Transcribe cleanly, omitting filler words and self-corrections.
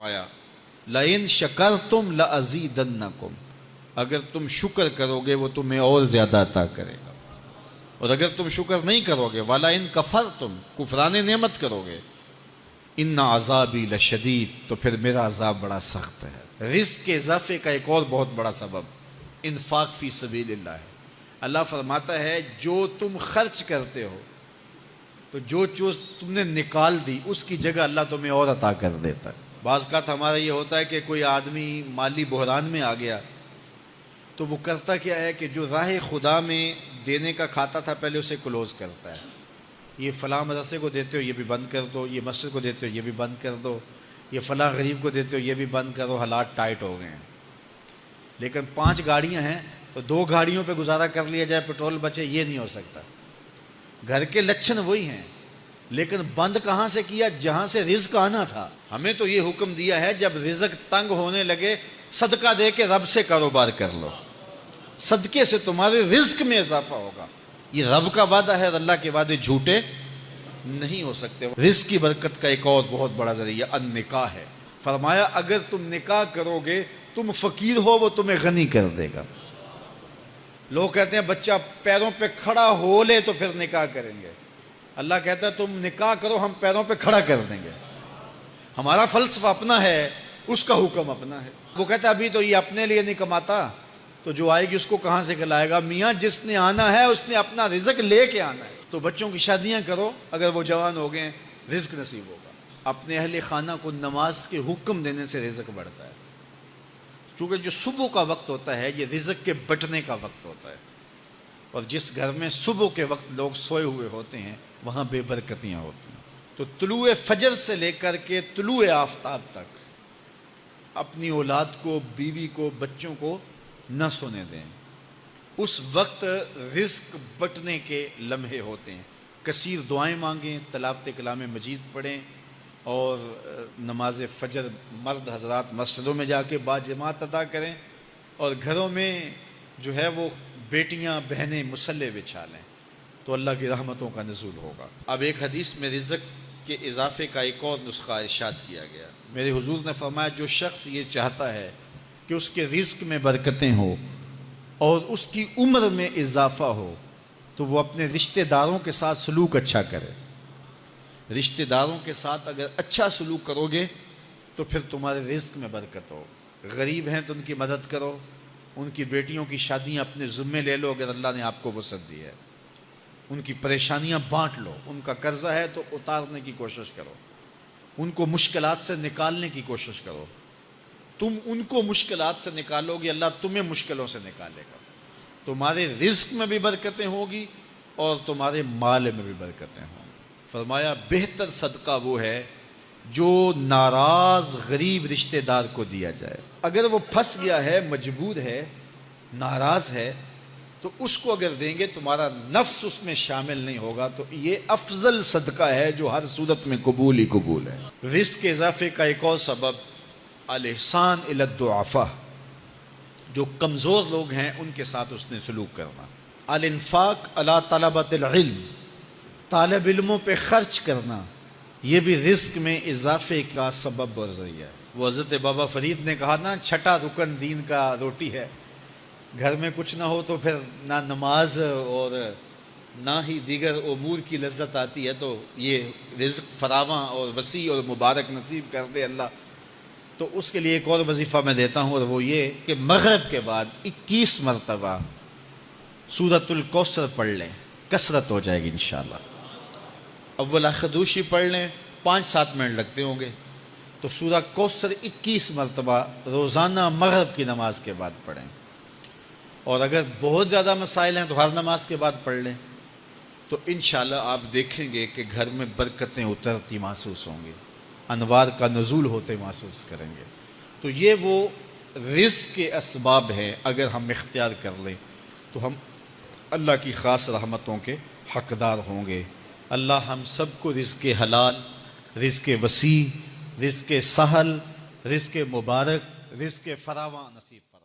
آیا لَإِن شَكَرْتُمْ لَأَزِيدَنَّكُمْ، اگر تم شکر کرو گے وہ تمہیں اور زیادہ عطا کرے گا، اور اگر تم شکر نہیں کرو گے وَلَئِن كَفَرْتُمْ، کفران نعمت کرو گے، اِنَّ عَذَابِي لَشَدِيدٌ، تو پھر میرا عذاب بڑا سخت ہے۔ رزق کے اضافے کا ایک اور بہت بڑا سبب انفاق فی سبیل اللہ ہے۔ اللہ فرماتا ہے جو تم خرچ کرتے ہو تو جو چیز تم نے نکال دی اس کی جگہ اللہ تمہیں اور عطا کر دیتا ہے۔ بعض اوقات ہمارا یہ ہوتا ہے کہ کوئی آدمی مالی بحران میں آ گیا تو وہ کرتا کیا ہے کہ جو راہ خدا میں دینے کا کھاتا تھا پہلے اسے کلوز کرتا ہے، یہ فلاں مدرسے کو دیتے ہو یہ بھی بند کر دو، یہ مسجد کو دیتے ہو یہ بھی بند کر دو، یہ فلاں غریب کو دیتے ہو یہ بھی بند کرو، حالات ٹائٹ ہو گئے ہیں۔ لیکن 5 گاڑیاں ہیں تو 2 گاڑیوں پہ گزارا کر لیا جائے، پیٹرول بچے، یہ نہیں ہو سکتا۔ گھر کے لچھن وہی ہیں لیکن بند کہاں سے کیا؟ جہاں سے رزق آنا تھا۔ ہمیں تو یہ حکم دیا ہے جب رزق تنگ ہونے لگے صدقہ دے کے رب سے کاروبار کر لو، صدقے سے تمہارے رزق میں اضافہ ہوگا۔ یہ رب کا وعدہ ہے اور اللہ کے وعدے جھوٹے نہیں ہو سکتے۔ رزق کی برکت کا ایک اور بہت بڑا ذریعہ النکاح ہے۔ فرمایا اگر تم نکاح کرو گے، تم فقیر ہو وہ تمہیں غنی کر دے گا۔ لوگ کہتے ہیں بچہ پیروں پہ کھڑا ہو لے تو پھر نکاح کریں گے، اللہ کہتا ہے تم نکاح کرو ہم پیروں پہ کھڑا کر دیں گے۔ ہمارا فلسفہ اپنا ہے، اس کا حکم اپنا ہے۔ وہ کہتا ہے ابھی تو یہ اپنے لیے نہیں کماتا تو جو آئے گی اس کو کہاں سے کھلائے گا؟ میاں جس نے آنا ہے اس نے اپنا رزق لے کے آنا ہے۔ تو بچوں کی شادیاں کرو، اگر وہ جوان ہو گئے رزق نصیب ہوگا۔ اپنے اہل خانہ کو نماز کے حکم دینے سے رزق بڑھتا ہے، کیونکہ جو صبح کا وقت ہوتا ہے یہ رزق کے بٹنے کا وقت ہوتا ہے، اور جس گھر میں صبح کے وقت لوگ سوئے ہوئے ہوتے ہیں وہاں بے برکتیاں ہوتی ہیں۔ تو طلوع فجر سے لے کر کے طلوع آفتاب تک اپنی اولاد کو، بیوی کو، بچوں کو نہ سونے دیں۔ اس وقت رزق بٹنے کے لمحے ہوتے ہیں۔ کثیر دعائیں مانگیں، تلاوت کلام مجید پڑھیں، اور نماز فجر مرد حضرات مسجدوں میں جا کے باجماعت ادا کریں، اور گھروں میں جو ہے وہ بیٹیاں بہنیں مصلے بچھا لیں تو اللہ کی رحمتوں کا نزول ہوگا۔ اب ایک حدیث میں رزق کے اضافے کا ایک اور نسخہ ارشاد کیا گیا۔ میرے حضور نے فرمایا جو شخص یہ چاہتا ہے کہ اس کے رزق میں برکتیں ہو اور اس کی عمر میں اضافہ ہو تو وہ اپنے رشتہ داروں کے ساتھ سلوک اچھا کرے۔ رشتہ داروں کے ساتھ اگر اچھا سلوک کرو گے تو پھر تمہارے رزق میں برکت ہو۔ غریب ہیں تو ان کی مدد کرو، ان کی بیٹیوں کی شادیاں اپنے ذمے لے لو اگر اللہ نے آپ کو وسعت دی ہے، ان کی پریشانیاں بانٹ لو، ان کا قرضہ ہے تو اتارنے کی کوشش کرو، ان کو مشکلات سے نکالنے کی کوشش کرو۔ تم ان کو مشکلات سے نکالو گے، اللہ تمہیں مشکلوں سے نکالے گا۔ تمہارے رزق میں بھی برکتیں ہوگی اور تمہارے مال میں بھی برکتیں ہوں گی۔ فرمایا بہتر صدقہ وہ ہے جو ناراض غریب رشتہ دار کو دیا جائے۔ اگر وہ پھنس گیا ہے، مجبور ہے، ناراض ہے، تو اس کو اگر دیں گے تمہارا نفس اس میں شامل نہیں ہوگا، تو یہ افضل صدقہ ہے جو ہر صورت میں قبول ہی قبول ہے۔ رزق کے اضافے کا ایک اور سبب الاحسان الی الضعفاء، جو کمزور لوگ ہیں ان کے ساتھ اس نے سلوک کرنا۔ الانفاق علی طلبۃ العلم، طالب علموں پہ خرچ کرنا، یہ بھی رزق میں اضافے کا سبب اور ذریعہ ہے۔ وہ حضرت بابا فرید نے کہا نا 6واں رکن دین کا روٹی ہے۔ گھر میں کچھ نہ ہو تو پھر نہ نماز اور نہ ہی دیگر امور کی لذت آتی ہے، تو یہ رزق فراواں اور وسیع اور مبارک نصیب کر دے اللہ۔ تو اس کے لیے ایک اور وظیفہ میں دیتا ہوں، اور وہ یہ کہ مغرب کے بعد 21 مرتبہ سورۃ الکوثر پڑھ لیں، کثرت ہو جائے گی انشاءاللہ۔ اول خدوشی پڑھ لیں، 5-7 منٹ لگتے ہوں گے، تو سورہ کوثر 21 مرتبہ روزانہ مغرب کی نماز کے بعد پڑھیں، اور اگر بہت زیادہ مسائل ہیں تو ہر نماز کے بعد پڑھ لیں، تو انشاءاللہ آپ دیکھیں گے کہ گھر میں برکتیں اترتی محسوس ہوں گی، انوار کا نزول ہوتے محسوس کریں گے۔ تو یہ وہ رزق کے اسباب ہیں، اگر ہم اختیار کر لیں تو ہم اللہ کی خاص رحمتوں کے حقدار ہوں گے۔ اللہ ہم سب کو رزق حلال، رزق وسیع، رزق سہل، رزق مبارک، رزق فراواں نصیب فرمائے۔